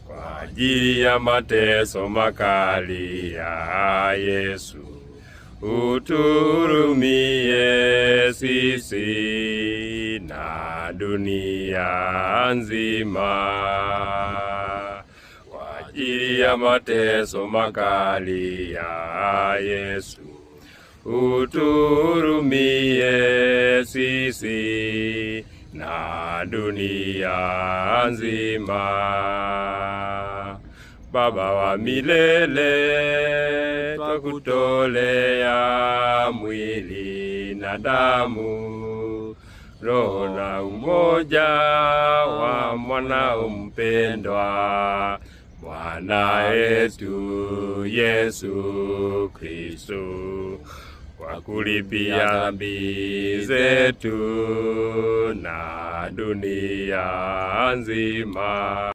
kwa ajili ya mateso makali ya Yesu. Uturumie sisi na dunia nzima, kwa ajili ya mateso makali ya Yesu. Uturumie sisi na dunia nzima. Baba wa milele, twakutolea mwili na damu, roho na umoja wa mwanao mpendwa, Bwana yetu Yesu Kristo, kwa kulipia dhambi zetu na dunia nzima.